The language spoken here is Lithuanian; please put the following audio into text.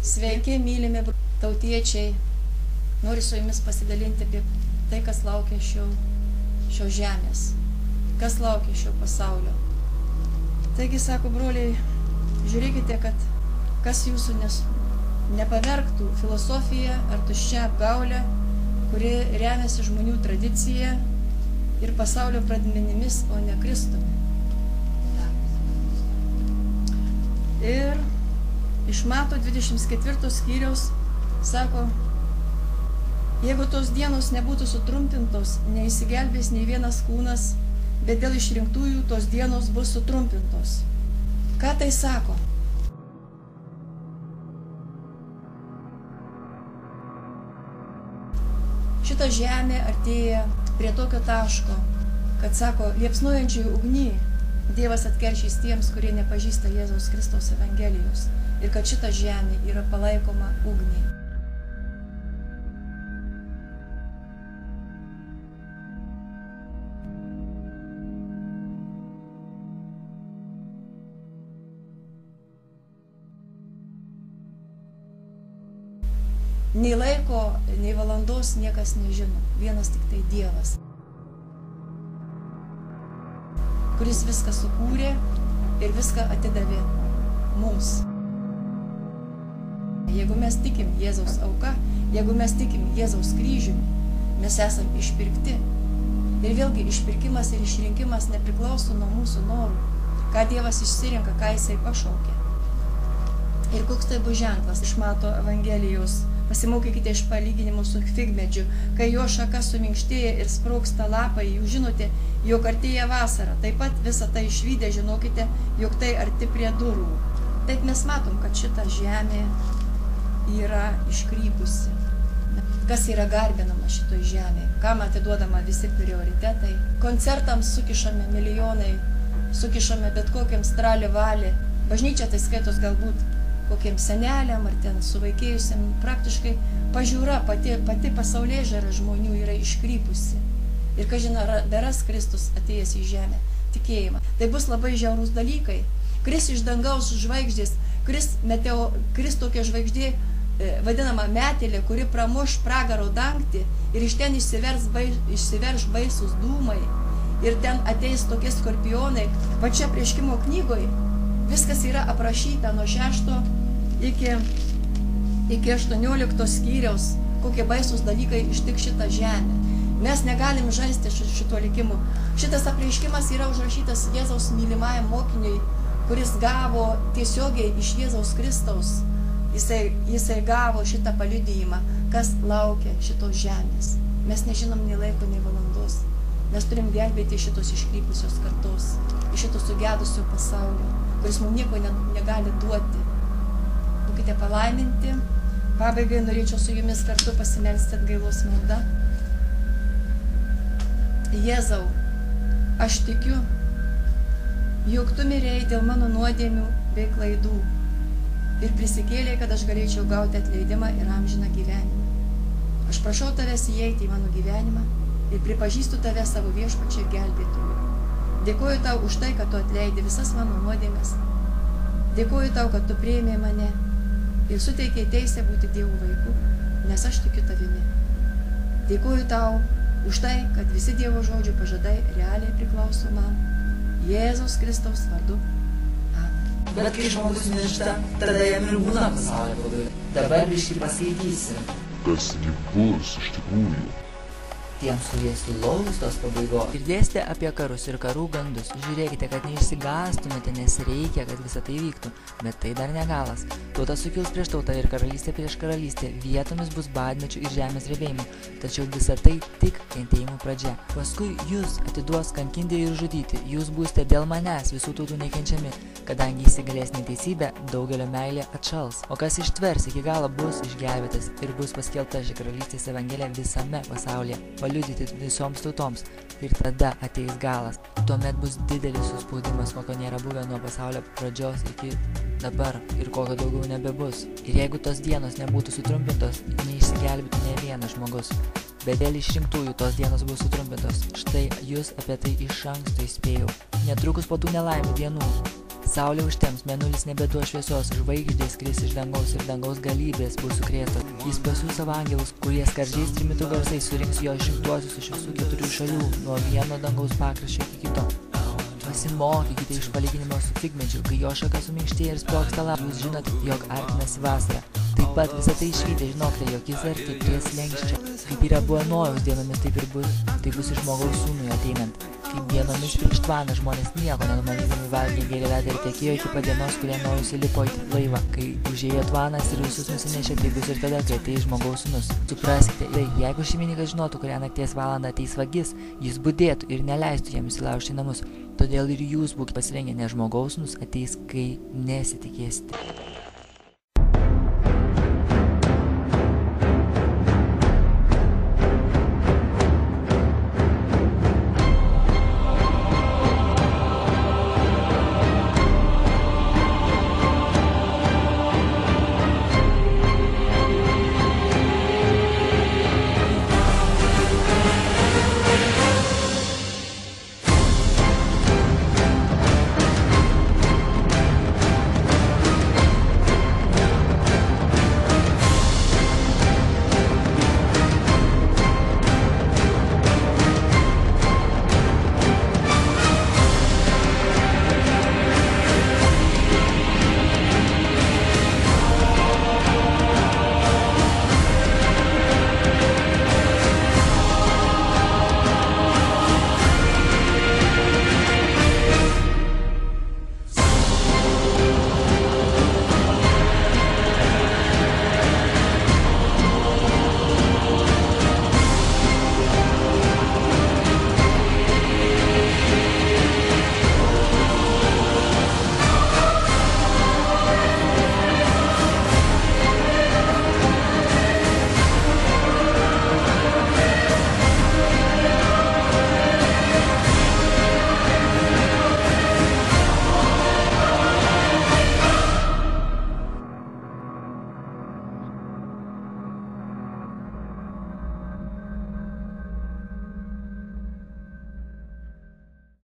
Sveiki, mylimi tautiečiai. Noriu su jumis pasidalinti apie tai, kas laukia šio žemės, kas laukia šio pasaulio. Taigi, sako broliai, žiūrėkite, kad kas jūsų nepavergtų filosofija ar tuščia apgaulė, kuri remiasi žmonių tradicija ir pasaulio pradmenimis, o ne Kristumi. Ir iš Mato 24 skyriaus sako, jeigu tos dienos nebūtų sutrumpintos, neįsigelbės nei vienas kūnas, bet dėl išrinktųjų tos dienos bus sutrumpintos. Ką tai sako? Šita žemė artėja prie tokio taško, kad sako, liepsnojančiai ugny Dievas atkeršys tiems, kurie nepažįsta Jėzaus Kristaus Evangelijos ir kad šita žemė yra palaikoma ugniai. Nei laiko, nei valandos niekas nežino, vienas tik tai Dievas, kuris viską sukūrė ir viską atidavė mums. Jeigu mes tikim Jėzaus auka, jeigu mes tikim Jėzaus kryžiumi, mes esam išpirkti. Ir vėlgi išpirkimas ir išrinkimas nepriklauso nuo mūsų norų, ką Dievas išsirenka, ką Jisai pašaukė. Ir koks tai bus ženklas iš Mato Evangelijos. Pasimokykite iš palyginimų su figmedžiu, kai jo šaka suminkštėja ir sprogsta lapai, jūs žinote, jog artėja vasara. Taip pat visą tai išvydę žinokite, jog tai arti prie durų. Taip mes matom, kad šita žemė yra iškrypusi. Kas yra garbinama šitoj žemė? Kam atiduodama visi prioritetai? Koncertams sukišame milijonai, sukišame bet kokiam strali valį. Bažnyčia tai skaitos galbūt kokiem seneliam ar ten suvaikėjusiam, praktiškai pažiūra, pati pasaulėžiūra žmonių yra iškrypusi. Ir kažin ar beras Kristus atėjęs į žemę tikėjimą. Tai bus labai žiaurūs dalykai. Kris iš dangaus žvaigždės, kris tokia žvaigždė, vadinama metelė, kuri pramuš pragaro dangtį ir iš ten išsiverš baisus dūmai. Ir ten ateis tokie skorpionai. Va čia Apreiškimo knygoje viskas yra aprašyta nuo 6 iki 18 skyriaus, kokie baisus dalykai ištik šitą žemę. Mes negalim žaisti šito likimu. Šitas apreiškimas yra užrašytas Jėzaus mylimajam mokiniui, kuris gavo tiesiogiai iš Jėzaus Kristaus. Jisai gavo šitą paliudijimą, kas laukia šitos žemės. Mes nežinom nei laiko, nei valandos. Mes turim gelbėti šitos iškrypusios kartos, iš šito sugedusio pasaulio, kuris mums nieko negali duoti. Būkite palaiminti. Pabaigai norėčiau su jumis kartu pasimelsti atgailos malda. Jėzau, aš tikiu, jog tu mirėjai dėl mano nuodėmių bei klaidų ir prisikėlei, kad aš galėčiau gauti atleidimą ir amžiną gyvenimą. Aš prašau tavęs įeiti į mano gyvenimą ir pripažįstu tave savo viešpačiu ir gelbėtoju. Dėkuoju tau už tai, kad tu atleidi visas mano nuodėmes. Dėkuoju tau, kad tu priėmei mane ir suteikei teisę būti Dievo vaiku, nes aš tikiu tavimi. Dėkuoju tau už tai, kad visi Dievo žodžių pažadai realiai priklauso man. Jėzaus Kristaus vardu. Amen. Bet kai žmogus miršta, tada jam ir būna pasaulio pabaiga. Dabar biškį paskaitysim. Kas gi bus iš tikrųjų? Tiems, kurie sulauks tos pabaigos. Girdėsite apie karus ir karų gandus. Žiūrėkite, kad neišsigąstumėte, nes reikia, kad visa tai vyktų. Bet tai dar ne galas. Tauta sukils prieš tautą ir karalystė prieš karalystę. Vietomis bus badmečių ir žemės drebėjimų. Tačiau visa tai tik kentėjimų pradžia. Paskui jūs atiduos kankinti ir žudyti. Jūs būsite dėl manęs visų tautų nekenčiami. Kadangi įsigalės neteisybė, daugelio meilė atšals. O kas ištvers iki galo bus išgelbėtas ir bus paskelbta ši karalystės evangelija visame pasaulyje. Liudyti visoms tautoms ir tada ateis galas. Tuomet bus didelis suspaudimas, kokio nėra buvę nuo pasaulio pradžios iki dabar ir kokio daugiau nebebus. Ir jeigu tos dienos nebūtų sutrumpintos, neišsigelbėtų ne vienas žmogus. Bet dėl išrinktųjų tos dienos bus sutrumpintos. Štai jūs apie tai iš anksto įspėjau. Netrukus po tų nelaimių dienų Saulė užtems, mėnulis nebeduos šviesos, žvaigždės kris iš dangaus ir dangaus galybės bus sukrėstos. Jis pasiųs savo angelus, kurie skardžiais trimitų garsais surinks jo išrinktuosius iš visų 4 šalių, nuo vieno dangaus pakraščio iki kito. Pasimokykite iš palyginimo su figmedžiu, kai jo šaka suminkštėja ir sprogsta lapai, jūs žinote, jog artinasi vasara. Taip pat visą tai išvydę žinokite, jog jis arti prie slenksčio. Kaip yra buvo Nojaus dienomis, taip bus ir žmogaus sūnui ateinant. Kaip dienomis prieš tvaną žmonės nieko nenumanydami valgė, gėrė, vedė ir tekėjo iki pat dienos, kurie Nojus įlipo į laivą. Kai užėjo tvanas ir visus nusinešė, tai bus ir tada, kai ateis žmogaus sūnus. Supraskite, tai jeigu šeimininkas žinotų, kurią nakties valandą ateis vagis, jis budėtų ir neleistų jam įsilaužti į namus. Todėl ir jūs būkite pasirengę, nes žmogaus sūnus ateis, kai nesitikėsite.